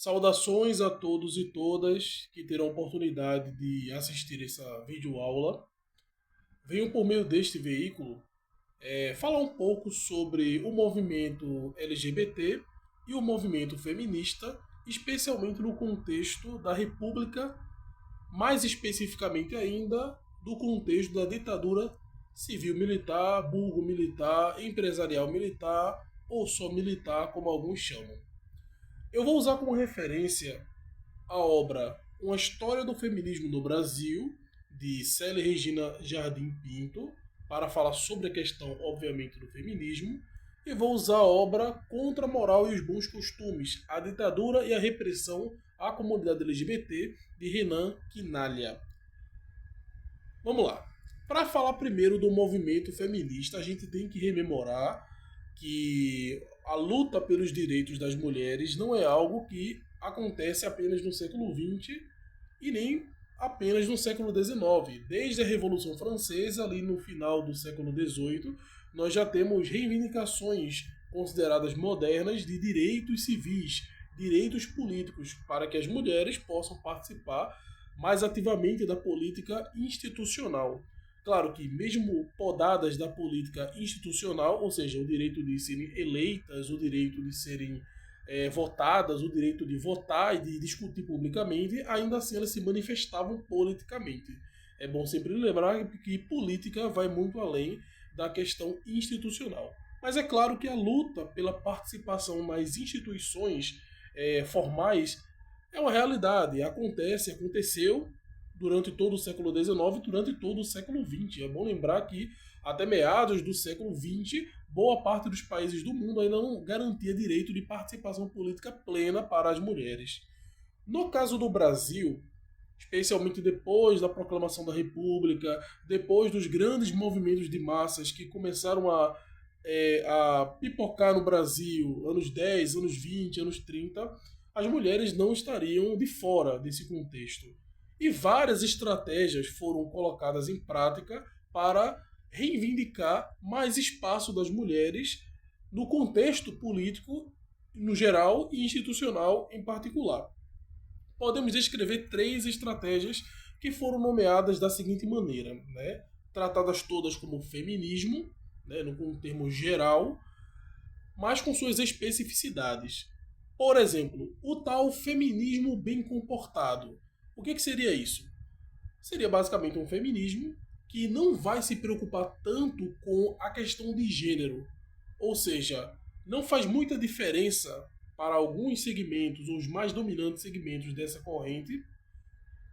Saudações a todos e todas que terão a oportunidade de assistir essa videoaula. Venho por meio deste veículo falar um pouco sobre o movimento LGBT e o movimento feminista, especialmente no contexto da República, mais especificamente ainda do contexto da ditadura civil-militar, burgo-militar, empresarial-militar ou só militar, como alguns chamam. Eu vou usar como referência a obra Uma História do Feminismo no Brasil, de Célia Regina Jardim Pinto, para falar sobre a questão, obviamente, do feminismo, e vou usar a obra Contra a Moral e os Bons Costumes, a Ditadura e a Repressão à Comunidade LGBT, de Renan Quinalha. Vamos lá. Para falar primeiro do movimento feminista, a gente tem que rememorar que a luta pelos direitos das mulheres não é algo que acontece apenas no século XX e nem apenas no século XIX. Desde a Revolução Francesa, ali no final do século XVIII, nós já temos reivindicações consideradas modernas de direitos civis, direitos políticos, para que as mulheres possam participar mais ativamente da política institucional. Claro que, mesmo podadas da política institucional, ou seja, o direito de serem eleitas, o direito de serem votadas, o direito de votar e de discutir publicamente, ainda assim elas se manifestavam politicamente. É bom sempre lembrar que política vai muito além da questão institucional. Mas é claro que a luta pela participação nas instituições formais é uma realidade, aconteceu durante todo o século XIX e durante todo o século XX. É bom lembrar que até meados do século XX, boa parte dos países do mundo ainda não garantia direito de participação política plena para as mulheres. No caso do Brasil, especialmente depois da proclamação da República, depois dos grandes movimentos de massas que começaram a pipocar no Brasil, anos 10, anos 20, anos 30, as mulheres não estariam de fora desse contexto. E várias estratégias foram colocadas em prática para reivindicar mais espaço das mulheres no contexto político no geral e institucional em particular. Podemos descrever três estratégias que foram nomeadas da seguinte maneira, né? Tratadas todas como feminismo, né, no termo geral, mas com suas especificidades. Por exemplo, o tal feminismo bem comportado. O que seria isso? Seria basicamente um feminismo que não vai se preocupar tanto com a questão de gênero. Ou seja, não faz muita diferença para alguns segmentos, ou os mais dominantes segmentos dessa corrente,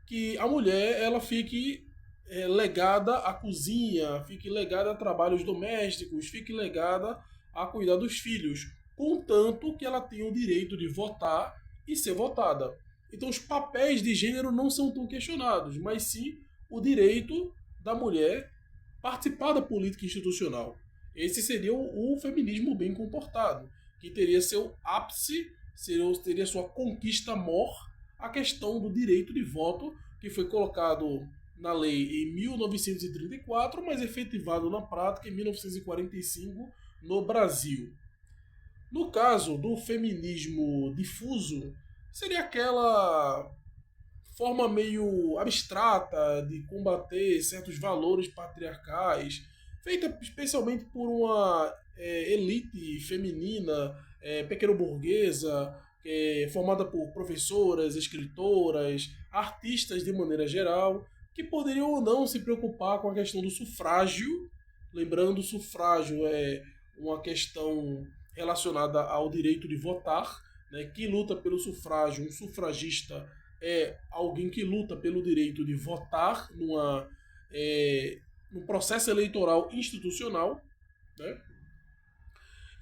que a mulher ela fique legada à cozinha, fique legada a trabalhos domésticos, fique legada a cuidar dos filhos, contanto que ela tenha o direito de votar e ser votada. Então os papéis de gênero não são tão questionados, mas sim o direito da mulher participar da política institucional. Esse seria o feminismo bem comportado, que teria seu ápice, teria sua conquista mor, a questão do direito de voto, que foi colocado na lei em 1934, mas efetivado na prática em 1945 no Brasil. No caso do feminismo difuso, seria aquela forma meio abstrata de combater certos valores patriarcais, feita especialmente por uma elite feminina, pequeno-burguesa, formada por professoras, escritoras, artistas de maneira geral, que poderiam ou não se preocupar com a questão do sufrágio. Lembrando, o sufrágio é uma questão relacionada ao direito de votar, né? Quem luta pelo sufrágio, um sufragista, é alguém que luta pelo direito de votar num processo eleitoral institucional, né?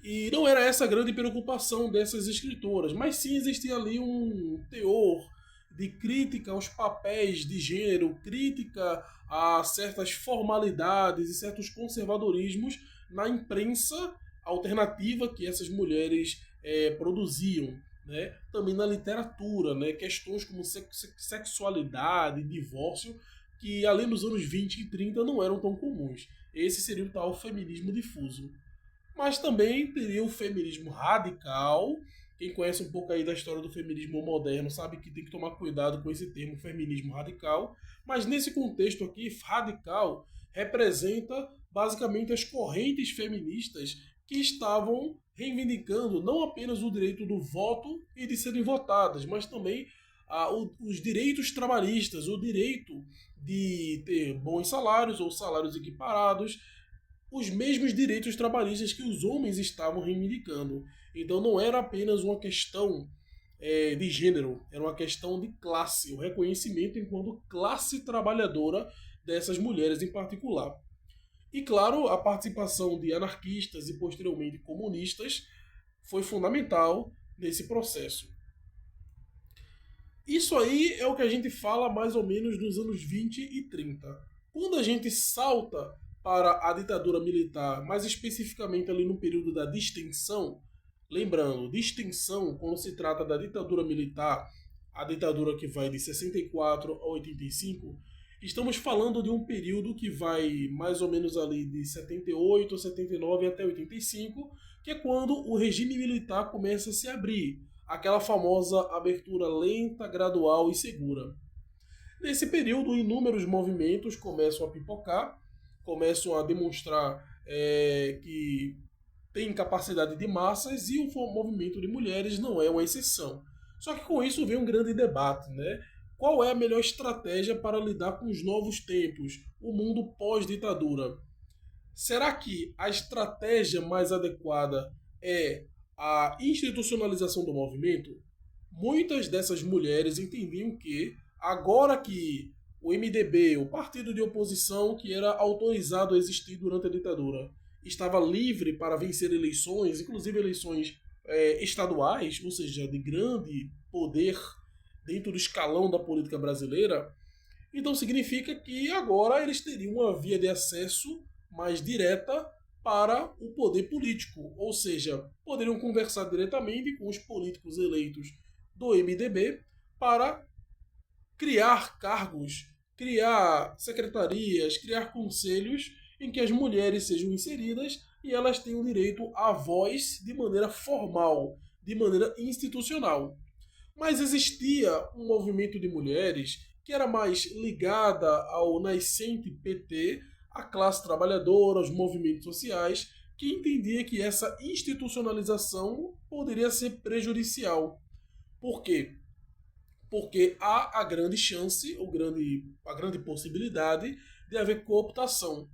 E não era essa a grande preocupação dessas escritoras, mas sim existia ali um teor de crítica aos papéis de gênero, crítica a certas formalidades e certos conservadorismos na imprensa alternativa que essas mulheres produziam. Né? Também na literatura, né? Questões como sexualidade, divórcio, que além dos anos 20 e 30 não eram tão comuns. Esse seria o tal feminismo difuso. Mas também teria o feminismo radical, Quem conhece um pouco aí da história do feminismo moderno sabe que tem que tomar cuidado com esse termo feminismo radical, mas nesse contexto aqui, radical representa basicamente as correntes feministas que estavam reivindicando não apenas o direito do voto e de serem votadas, mas também os direitos trabalhistas, o direito de ter bons salários ou salários equiparados, os mesmos direitos trabalhistas que os homens estavam reivindicando. Então não era apenas uma questão de gênero, era uma questão de classe, o reconhecimento enquanto classe trabalhadora dessas mulheres em particular. E claro, a participação de anarquistas e posteriormente comunistas foi fundamental nesse processo. Isso aí é o que a gente fala mais ou menos nos anos 20 e 30. Quando a gente salta para a ditadura militar, mais especificamente ali no período da distensão, lembrando, distensão quando se trata da ditadura militar, a ditadura que vai de 64 a 85, estamos falando de um período que vai mais ou menos ali de 78, 79 até 85, que é quando o regime militar começa a se abrir, aquela famosa abertura lenta, gradual e segura. Nesse período, inúmeros movimentos começam a pipocar, começam a demonstrar que tem capacidade de massas e o movimento de mulheres não é uma exceção. Só que com isso vem um grande debate, né? Qual é a melhor estratégia para lidar com os novos tempos, o mundo pós-ditadura? Será que a estratégia mais adequada é a institucionalização do movimento? Muitas dessas mulheres entendiam que, agora que o MDB, o partido de oposição que era autorizado a existir durante a ditadura, estava livre para vencer eleições, inclusive eleições estaduais, ou seja, de grande poder dentro do escalão da política brasileira, então significa que agora eles teriam uma via de acesso mais direta para o poder político, ou seja, poderiam conversar diretamente com os políticos eleitos do MDB para criar cargos, criar secretarias, criar conselhos em que as mulheres sejam inseridas e elas tenham direito à voz de maneira formal, de maneira institucional. Mas existia um movimento de mulheres que era mais ligada ao nascente PT, à classe trabalhadora, aos movimentos sociais, que entendia que essa institucionalização poderia ser prejudicial. Por quê? Porque há a grande chance, a grande possibilidade de haver cooptação.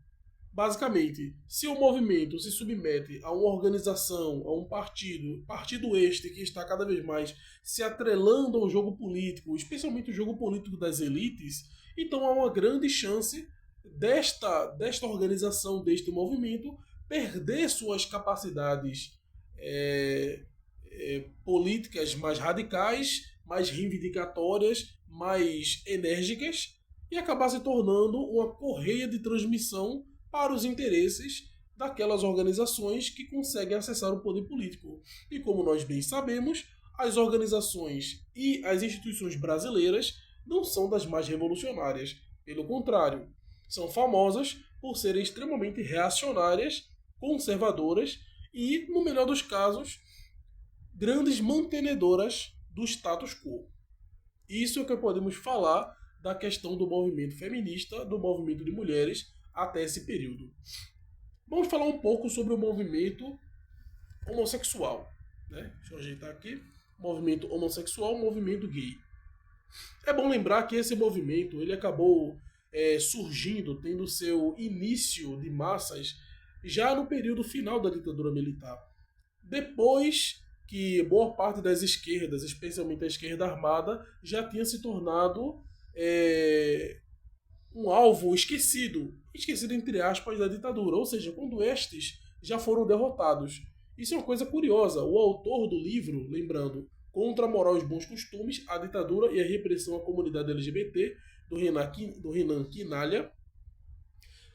Basicamente, se o movimento se submete a uma organização, a um partido este que está cada vez mais se atrelando ao jogo político, especialmente o jogo político das elites, então há uma grande chance desta organização, deste movimento, perder suas capacidades políticas mais radicais, mais reivindicatórias, mais enérgicas e acabar se tornando uma correia de transmissão para os interesses daquelas organizações que conseguem acessar o poder político. E como nós bem sabemos, as organizações e as instituições brasileiras não são das mais revolucionárias. Pelo contrário, são famosas por serem extremamente reacionárias, conservadoras e, no melhor dos casos, grandes mantenedoras do status quo. Isso é o que podemos falar da questão do movimento feminista, do movimento de mulheres, até esse período. Vamos falar um pouco sobre o movimento homossexual. Né? Deixa eu ajeitar aqui. Movimento homossexual, movimento gay. É bom lembrar que esse movimento ele acabou surgindo, tendo seu início de massas já no período final da ditadura militar. Depois que boa parte das esquerdas, especialmente a esquerda armada, já tinha se tornado um alvo esquecido entre aspas, da ditadura, ou seja, quando estes já foram derrotados. Isso é uma coisa curiosa. O autor do livro, lembrando, Contra a Moral e os Bons Costumes, a Ditadura e a Repressão à Comunidade LGBT, do Renan Quinalha,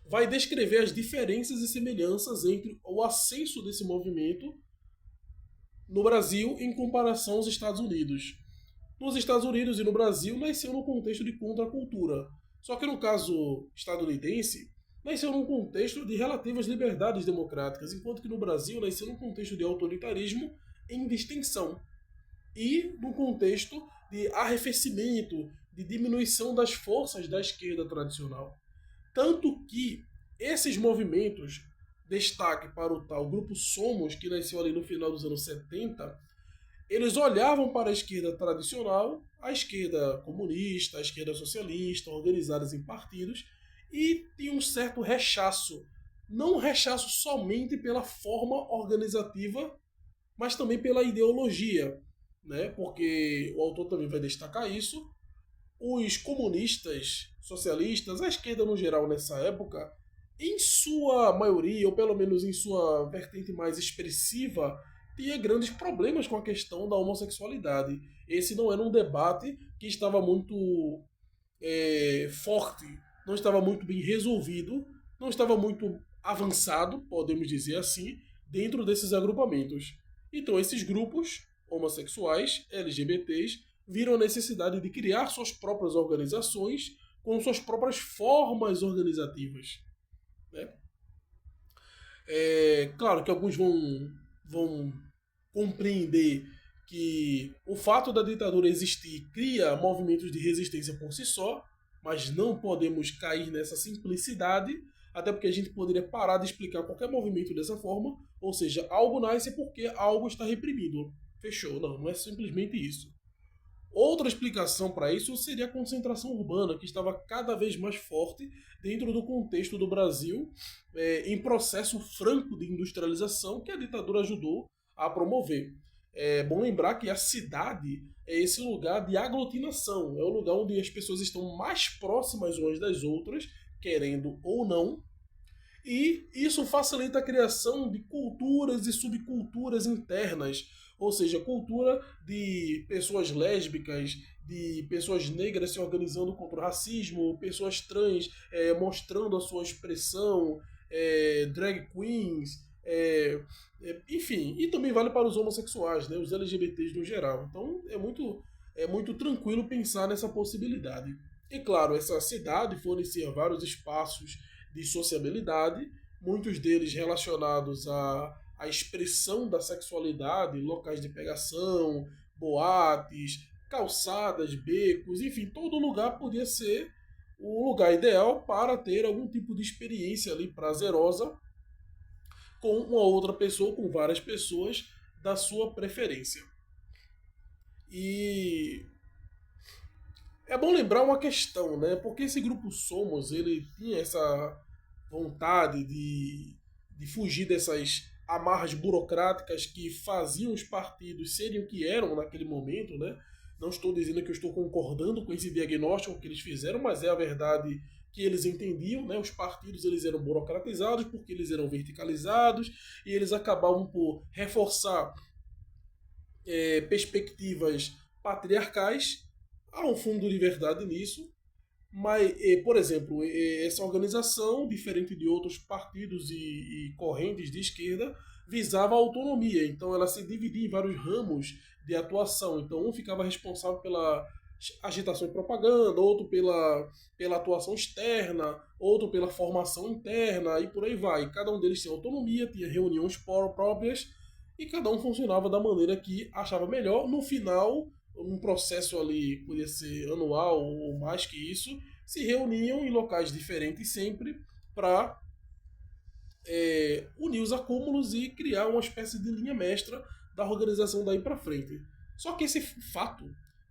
vai descrever as diferenças e semelhanças entre o ascenso desse movimento no Brasil em comparação aos Estados Unidos. Nos Estados Unidos e no Brasil nasceu no contexto de contracultura. Só que no caso estadunidense, nasceu num contexto de relativas liberdades democráticas, enquanto que no Brasil nasceu num contexto de autoritarismo em distensão. e no contexto de arrefecimento, de diminuição das forças da esquerda tradicional. Tanto que esses movimentos, destaque para o tal Grupo Somos, que nasceu ali no final dos anos 70, eles olhavam para a esquerda tradicional, a esquerda comunista, a esquerda socialista, organizadas em partidos, e tinham um certo rechaço. Não um rechaço somente pela forma organizativa, mas também pela ideologia, né? Porque o autor também vai destacar isso. Os comunistas, socialistas, a esquerda no geral nessa época, em sua maioria, ou pelo menos em sua vertente mais expressiva, tinha grandes problemas com a questão da homossexualidade. Esse não era um debate que estava muito forte, não estava muito bem resolvido, não estava muito avançado, podemos dizer assim, dentro desses agrupamentos. Então, esses grupos homossexuais, LGBTs, viram a necessidade de criar suas próprias organizações com suas próprias formas organizativas. Né? Claro que alguns vão compreender que o fato da ditadura existir cria movimentos de resistência por si só, mas não podemos cair nessa simplicidade, até porque a gente poderia parar de explicar qualquer movimento dessa forma, ou seja, algo nasce porque algo está reprimido. Fechou? Não, não é simplesmente isso. Outra explicação para isso seria a concentração urbana, que estava cada vez mais forte dentro do contexto do Brasil, em processo franco de industrialização que a ditadura ajudou a promover. É bom lembrar que a cidade é esse lugar de aglutinação, é o lugar onde as pessoas estão mais próximas umas das outras, querendo ou não, e isso facilita a criação de culturas e subculturas internas, ou seja, cultura de pessoas lésbicas, de pessoas negras se organizando contra o racismo, pessoas trans mostrando a sua expressão, drag queens, enfim, e também vale para os homossexuais, né, os LGBTs no geral. Então é muito tranquilo pensar nessa possibilidade. E claro, essa cidade fornecia vários espaços de sociabilidade, muitos deles relacionados à expressão da sexualidade, locais de pegação, boates, calçadas, becos, enfim, todo lugar podia ser o lugar ideal para ter algum tipo de experiência ali prazerosa com uma outra pessoa, com várias pessoas da sua preferência. E é bom lembrar uma questão, né? Porque esse grupo Somos, ele tinha essa vontade de fugir dessas amarras burocráticas que faziam os partidos serem o que eram naquele momento, né? Não estou dizendo que eu estou concordando com esse diagnóstico que eles fizeram, mas é a verdade que eles entendiam, né? Os partidos eles eram burocratizados porque eles eram verticalizados e eles acabavam por reforçar perspectivas patriarcais. Há um fundo de verdade nisso, mas, por exemplo, essa organização, diferente de outros partidos e correntes de esquerda, visava a autonomia. Então, ela se dividia em vários ramos de atuação. Então, um ficava responsável pela agitação e propaganda, outro pela atuação externa, outro pela formação interna, e por aí vai. Cada um deles tinha autonomia, tinha reuniões próprias, e cada um funcionava da maneira que achava melhor. No final, um processo ali, podia ser anual ou mais que isso, se reuniam em locais diferentes sempre para unir os acúmulos e criar uma espécie de linha mestra da organização daí para frente. Só que esse fato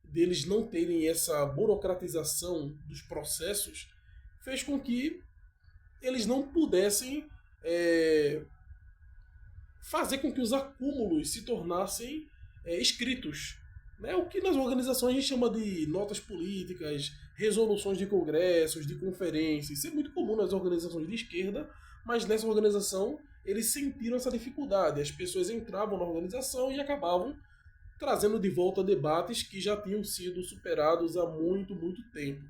deles não terem essa burocratização dos processos fez com que eles não pudessem fazer com que os acúmulos se tornassem escritos. Né? O que nas organizações a gente chama de notas políticas, resoluções de congressos, de conferências. Isso é muito comum nas organizações de esquerda, mas nessa organização eles sentiram essa dificuldade. As pessoas entravam na organização e acabavam trazendo de volta debates que já tinham sido superados há muito, muito tempo.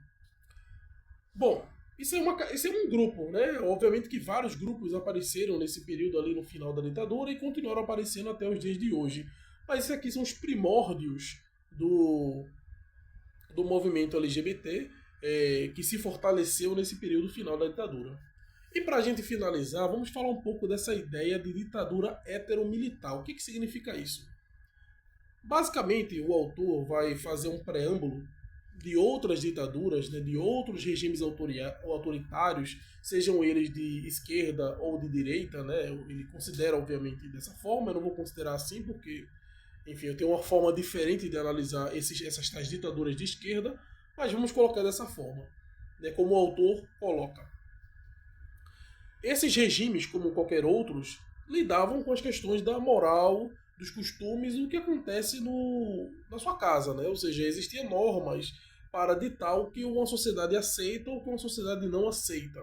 Bom, isso é um grupo, né? Obviamente que vários grupos apareceram nesse período ali no final da ditadura e continuaram aparecendo até os dias de hoje. Mas esses aqui são os primórdios do movimento LGBT que se fortaleceu nesse período final da ditadura. E para a gente finalizar, vamos falar um pouco dessa ideia de ditadura heteromilitar. O que significa isso? Basicamente, o autor vai fazer um preâmbulo de outras ditaduras, né, de outros regimes autoritários, sejam eles de esquerda ou de direita, né, ele considera, obviamente, dessa forma, eu não vou considerar assim porque, enfim, eu tenho uma forma diferente de analisar essas tais ditaduras de esquerda, mas vamos colocar dessa forma, né, como o autor coloca. Esses regimes, como qualquer outros, lidavam com as questões da moral, dos costumes e do que acontece na sua casa, né? Ou seja, existiam normas para ditar o que uma sociedade aceita ou o que uma sociedade não aceita.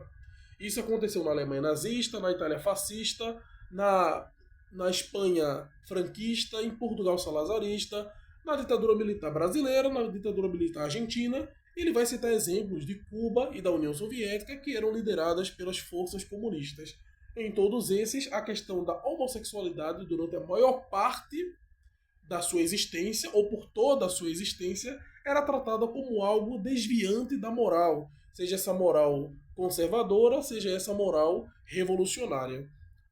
Isso aconteceu na Alemanha nazista, na Itália fascista, na Espanha franquista, em Portugal salazarista, na ditadura militar brasileira, na ditadura militar argentina. Ele vai citar exemplos de Cuba e da União Soviética que eram lideradas pelas forças comunistas. Em todos esses, a questão da homossexualidade durante a maior parte da sua existência, ou por toda a sua existência, era tratada como algo desviante da moral, seja essa moral conservadora, seja essa moral revolucionária.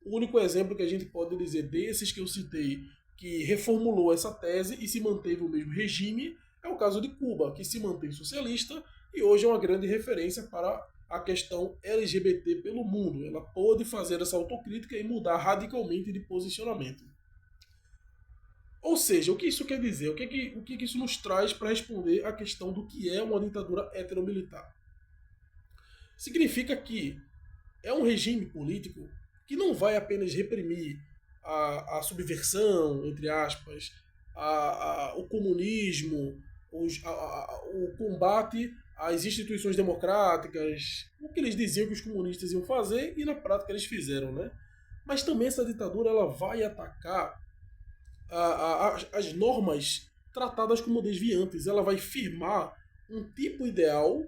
O único exemplo que a gente pode dizer desses que eu citei que reformulou essa tese e se manteve o mesmo regime é o caso de Cuba, que se mantém socialista e hoje é uma grande referência para a questão LGBT pelo mundo. Ela pôde fazer essa autocrítica e mudar radicalmente de posicionamento. Ou seja, o que isso quer dizer? O que isso nos traz para responder à questão do que é uma ditadura heteromilitar? Significa que é um regime político que não vai apenas reprimir a subversão, entre aspas, o comunismo, o combate às instituições democráticas, o que eles diziam que os comunistas iam fazer e na prática eles fizeram, né? Mas também essa ditadura ela vai atacar as normas tratadas como desviantes. Ela vai firmar um tipo ideal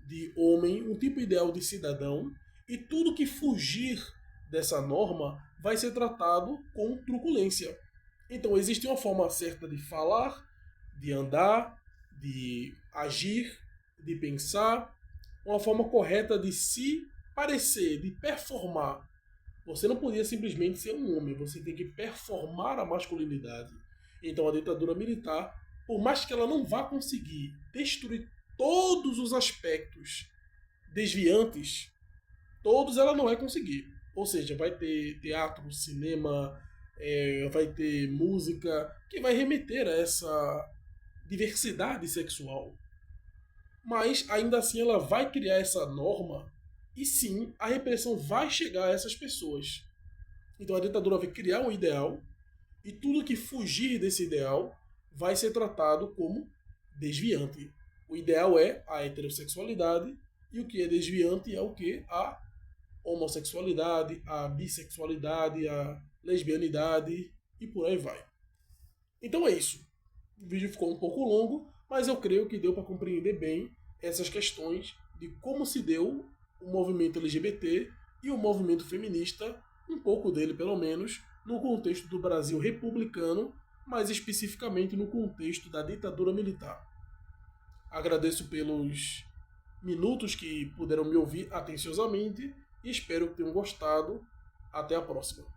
de homem, um tipo ideal de cidadão, e tudo que fugir dessa norma vai ser tratado com truculência. Então existe uma forma certa de falar, de andar, de agir, de pensar, uma forma correta de se parecer, de performar. Você não podia simplesmente ser um homem, você tem que performar a masculinidade. Então a ditadura militar, por mais que ela não vá conseguir destruir todos os aspectos desviantes, todos ela não vai conseguir. Ou seja, vai ter teatro, cinema, vai ter música que vai remeter a essa diversidade sexual. Mas ainda assim ela vai criar essa norma e sim a repressão vai chegar a essas pessoas. Então a ditadura vai criar um ideal e tudo que fugir desse ideal vai ser tratado como desviante. O ideal é a heterossexualidade e o que é desviante é o que? A homossexualidade, a bissexualidade, a lesbianidade e por aí vai. Então é isso. O vídeo ficou um pouco longo, mas eu creio que deu para compreender bem essas questões de como se deu o movimento LGBT e o movimento feminista, um pouco dele pelo menos, no contexto do Brasil republicano, mais especificamente no contexto da ditadura militar. Agradeço pelos minutos que puderam me ouvir atenciosamente e espero que tenham gostado. Até a próxima.